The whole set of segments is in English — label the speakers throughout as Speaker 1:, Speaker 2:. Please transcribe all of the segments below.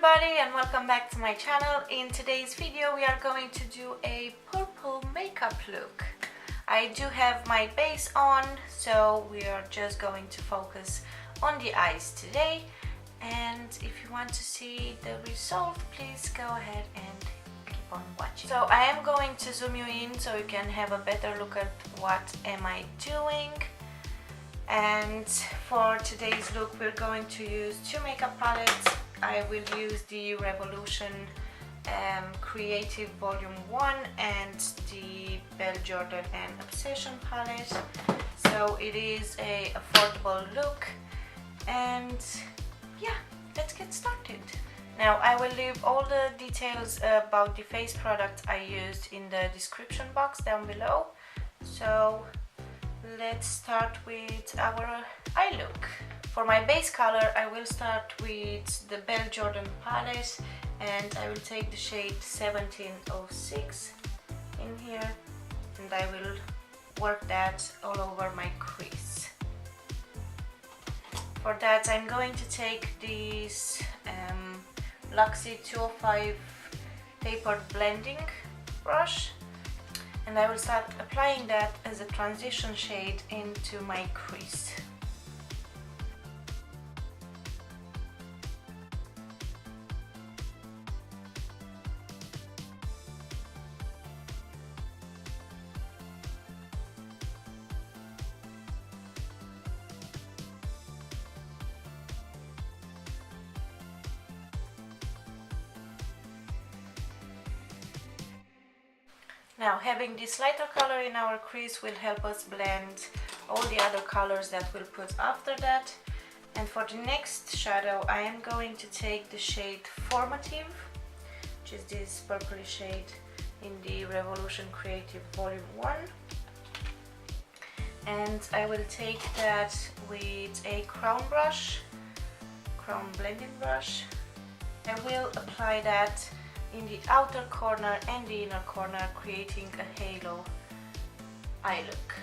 Speaker 1: everybody and welcome back to my channel. In today's video we are going to do a purple makeup look. I do have my base on, so we are just going to focus on the eyes today, and if you want to see the result, please go ahead and keep on watching. So I am going to zoom you in so you can have a better look at what am I doing. And for today's look we're going to use two makeup palettes. I will use the Revolution Creative Volume 1 and the Belle Jordan and Obsession palette. So it is a affordable look, and yeah, let's get started. Now I will leave all the details about the face product I used in the description box down below. So let's start with our eye look. For my base color I will start with the Belle Jordan palette, and I will take the shade 1706 in here, and I will work that all over my crease. For that I'm going to take this Luxie 205 tapered blending brush, and I will start applying that as a transition shade into my crease. Now, having this lighter color in our crease will help us blend all the other colors that we'll put after that. And for the next shadow I am going to take the shade Formative, which is this purpley shade in the Revolution Creative Volume 1. And I will take that with a crown blending brush. I will apply that in the outer corner and the inner corner, creating a halo eye look.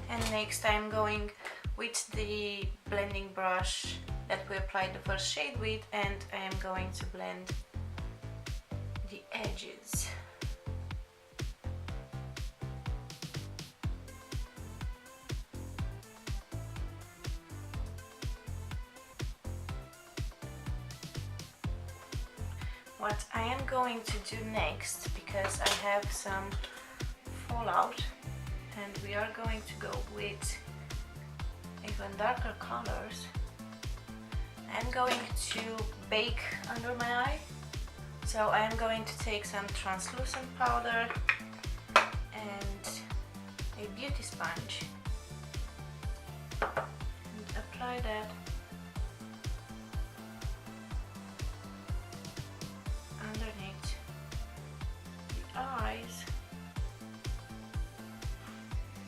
Speaker 1: And next I'm going with the blending brush that we applied the first shade with, and I am going to blend the edges. What I am going to do next, because I have some fallout and we are going to go with even darker colors, I'm going to bake under my eye. So I am going to take some translucent powder and a beauty sponge and apply that underneath the eyes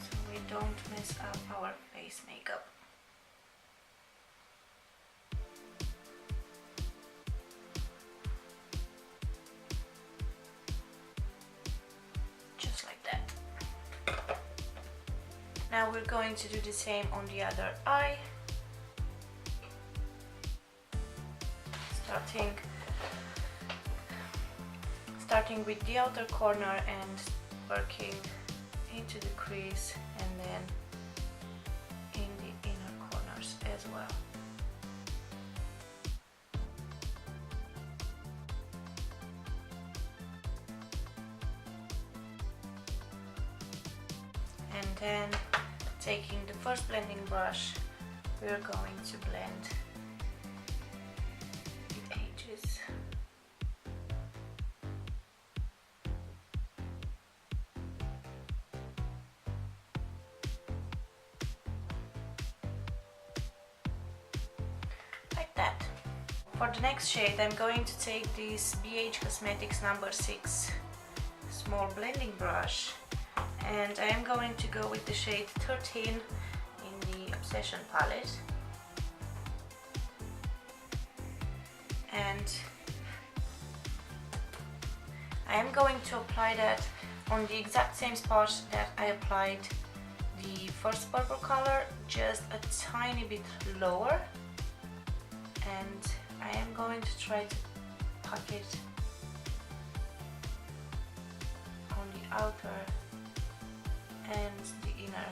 Speaker 1: so we don't mess up our face makeup. Now we're going to do the same on the other eye, starting with the outer corner and working into the crease, and then in the inner corners as well. And then, taking the first blending brush, we are going to blend the edges. Like that. For the next shade I'm going to take this BH Cosmetics number 6 small blending brush, and I am going to go with the shade 13 in the Obsession palette. and I am going to apply that on the exact same spot that I applied the first purple color, just a tiny bit lower, and I am going to try to pack it on the outer and the inner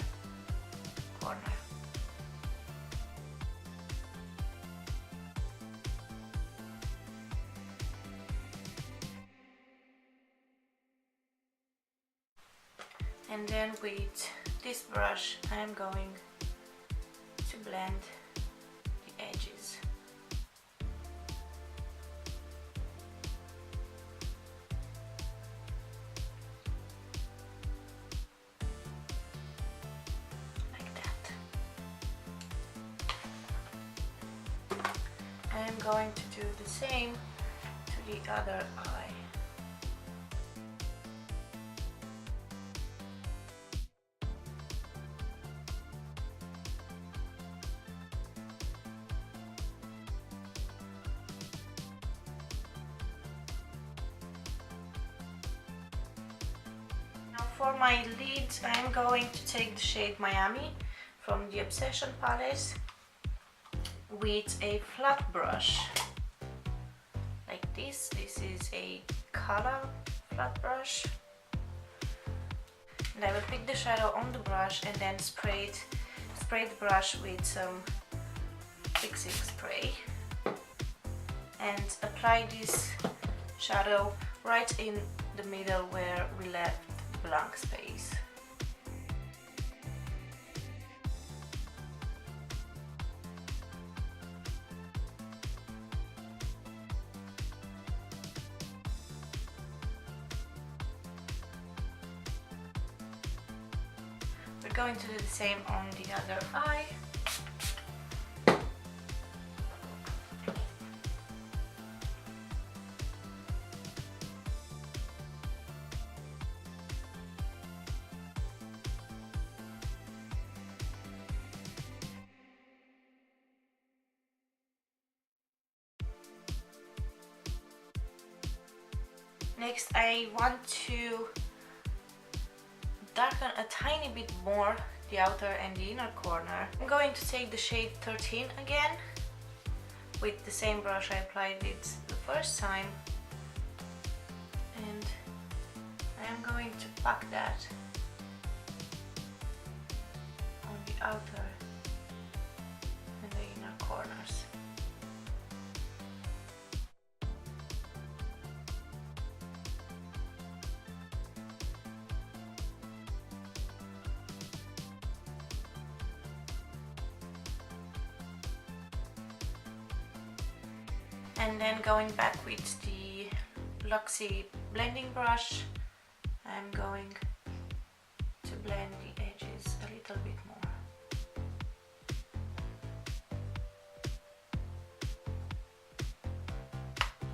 Speaker 1: corner. And then with this brush I am going to blend the edges. Like that. I am going to do the same to the other eye. For my lids, I am going to take the shade Miami from the Obsession palette with a flat brush like this. This is a color flat brush, and I will pick the shadow on the brush and then spray the brush with some fixing spray and apply this shadow right in the middle where we left blank space. We're going to do the same on the other eye. Next, I want to darken a tiny bit more the outer and the inner corner. I'm going to take the shade 13 again with the same brush I applied it the first time, and I am going to pack that on the outer and the inner corners. And then going back with the Luxie blending brush, I'm going to blend the edges a little bit more.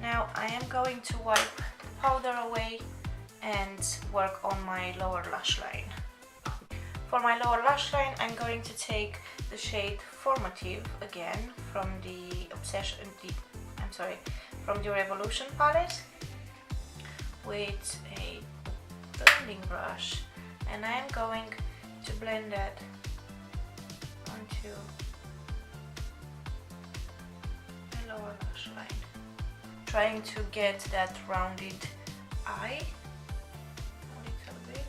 Speaker 1: Now I am going to wipe the powder away and work on my lower lash line. For my lower lash line, I'm going to take the shade Formative again from the from the Revolution palette with a blending brush, and I'm going to blend that onto the lower lash line, trying to get that rounded eye a little bit.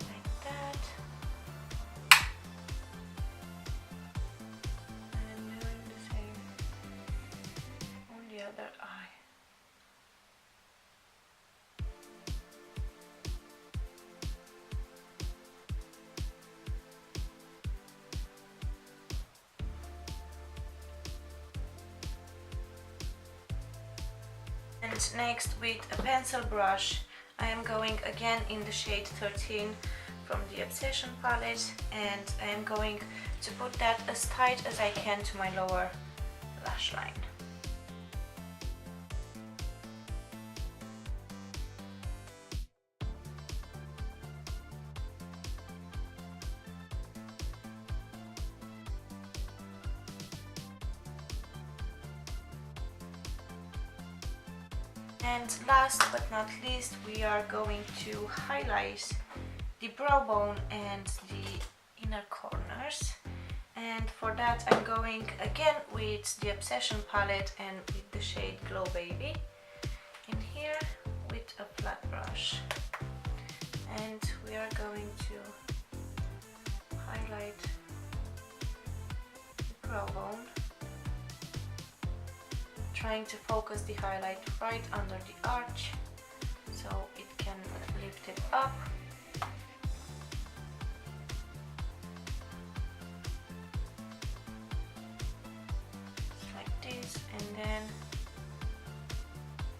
Speaker 1: Like that. Other eye. And next, with a pencil brush, I am going again in the shade 13 from the Obsession palette, and I am going to put that as tight as I can to my lower lash line. And last but not least, we are going to highlight the brow bone and the inner corners. And for that I'm going again with the Obsession palette and with the shade Glow Baby in here with a flat brush. And we are going to highlight the brow bone, trying to focus the highlight right under the arch so it can lift it up. Just like this, and then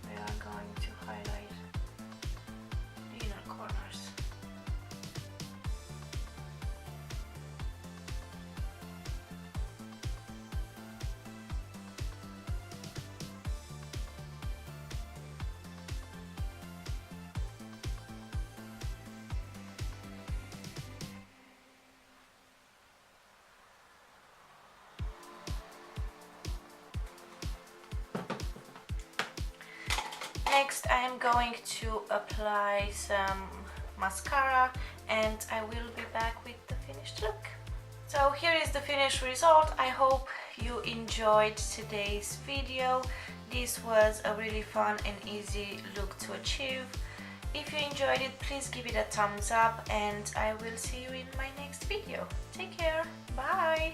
Speaker 1: we are going to highlight the inner corners. Next I am going to apply some mascara and I will be back with the finished look. So here is the finished result. I hope you enjoyed today's video. This was a really fun and easy look to achieve. If you enjoyed it, please give it a thumbs up and I will see you in my next video. Take care, bye!